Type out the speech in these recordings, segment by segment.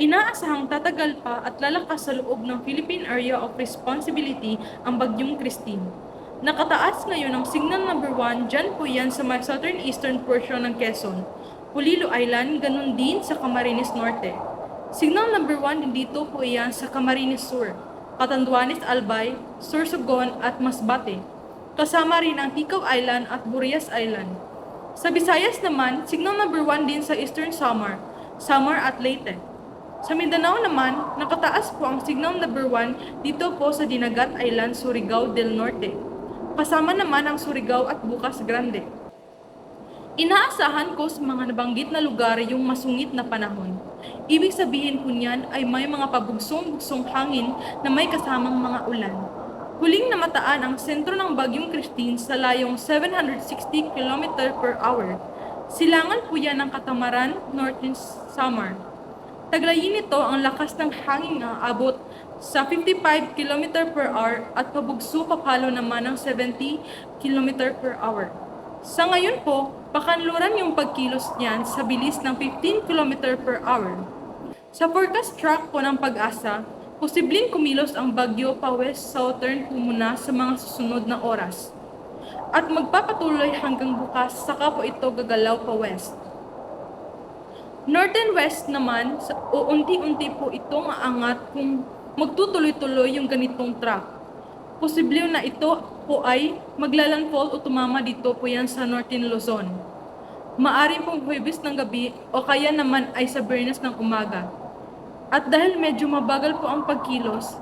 Inaasahang tatagal pa at lalakas sa loob ng Philippine Area of Responsibility ang Bagyong Christine. Nakataas ngayon ang signal number 1, dyan po yan sa may southern eastern portion ng Quezon, Pulilo Island, ganun din sa Camarines Norte. Signal number 1 din dito po yan sa Camarines Sur, Catanduanes Albay, Sorsogon at Masbate. Kasama rin ang Ticao Island at Burias Island. Sa Visayas naman, signal number 1 din sa Eastern Samar at Leyte. Sa Mindanao naman, nakataas po ang signal number 1 dito po sa Dinagat Island, Surigao del Norte. Kasama naman ang Surigao at Bukas Grande. Inaasahan ko sa mga nabanggit na lugar yung masungit na panahon. Ibig sabihin po niyan ay may mga pabugsong-bugsong hangin na may kasamang mga ulan. Huling namataan ang sentro ng Bagyong Christine sa layong 760 km per hour. Silangan po yan ng Catamaran, Northern Samar. Taglayin nito ang lakas ng hangin na abot sa 55 km per hour at pabugso papalo naman ng 70 km per hour. Sa ngayon po, pakanluran yung pagkilos niyan sa bilis ng 15 km per hour. Sa forecast track po ng Pag-asa, posibleng kumilos ang bagyo pa west southern po muna sa mga susunod na oras. At magpapatuloy hanggang bukas saka po ito gagalaw pa west. North and west naman, unti-unti po itong aangat kung magtutuloy-tuloy yung ganitong track. Posible na ito po ay maglalandfall o tumama dito po yan sa Northern Luzon. Maaari pong Huwebes ng gabi o kaya naman ay sa Biyernes ng umaga. At dahil medyo mabagal po ang pagkilos,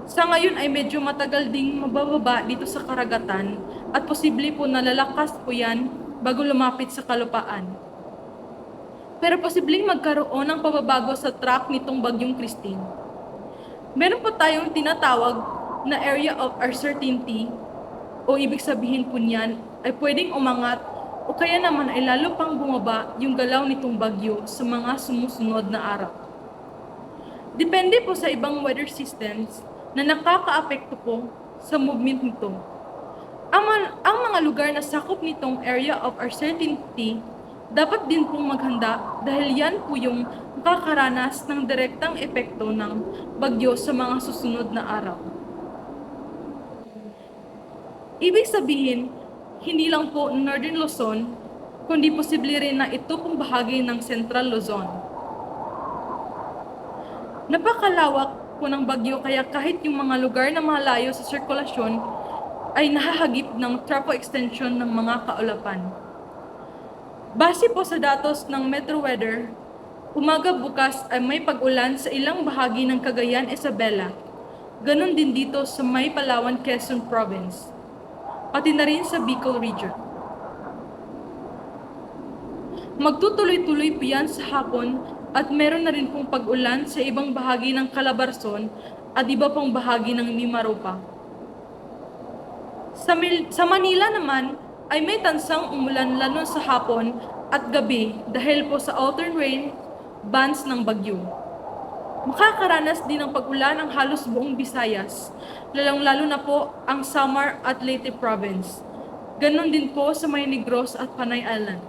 sa ngayon ay medyo matagal ding mabababa dito sa karagatan at posible po na lalakas po yan bago lumapit sa kalupaan. Pero posibleng magkaroon ng pababago sa track nitong Bagyong Christine. Meron po tayong tinatawag na area of uncertainty o ibig sabihin po niyan ay pwedeng umangat o kaya naman ay lalo pang bumaba yung galaw nitong bagyo sa mga sumusunod na araw. Depende po sa ibang weather systems na nakakaapekto po sa movement nito. Ang mga lugar na sakop nitong area of uncertainty dapat din pong maghanda dahil yan po yung makakaranas ng direktang epekto ng bagyo sa mga susunod na araw. Ibig sabihin, hindi lang po Northern Luzon, kundi posible rin na ito pong bahagi ng Central Luzon. Napakalawak po ng bagyo kaya kahit yung mga lugar na malayo sa sirkulasyon ay nahahagip ng tropo extension ng mga kaulapan. Base po sa datos ng Metro Weather, umaga bukas ay may pag-ulan sa ilang bahagi ng Cagayan, Isabela. Ganon din dito sa may Palawan, Quezon Province. Pati na rin sa Bicol Region. Magtutuloy-tuloy po yan sa hapon at meron na rin pong pag-ulan sa ibang bahagi ng Calabarzon at iba pang bahagi ng Mimaropa. Sa Manila naman, ay may tansang umulan lalo sa hapon at gabi dahil po sa outer rain bands ng bagyo. Makakaranas din ng pag-ulan ang halos buong Visayas, lalong-lalo na po ang Samar at Leyte Province. Ganon din po sa may Negros at Panay Island.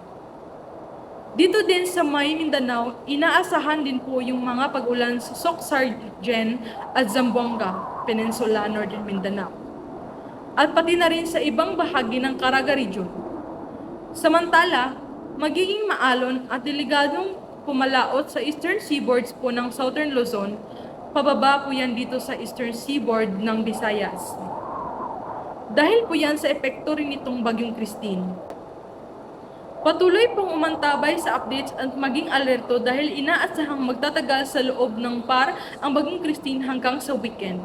Dito din sa may Mindanao, inaasahan din po yung mga pag-ulan sa Soc-Sargen at Zamboanga, Peninsula, Northern Mindanao. At pati na rin sa ibang bahagi ng Caraga Region. Samantala, magiging maalon at deligadong pumalaot sa eastern seaboards po ng Southern Luzon, pababa po yan dito sa eastern seaboard ng Visayas. Dahil po yan sa epekto rin itong Bagyong Christine. Patuloy pong umantabay sa updates at maging alerto dahil inaasahang magtatagal sa loob ng par ang Bagyong Christine hanggang sa weekend.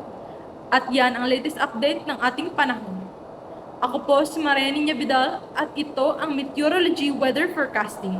At yan ang latest update ng ating panahon. Ako po si Marianiña Vidal at ito ang Meteorology Weather Forecasting.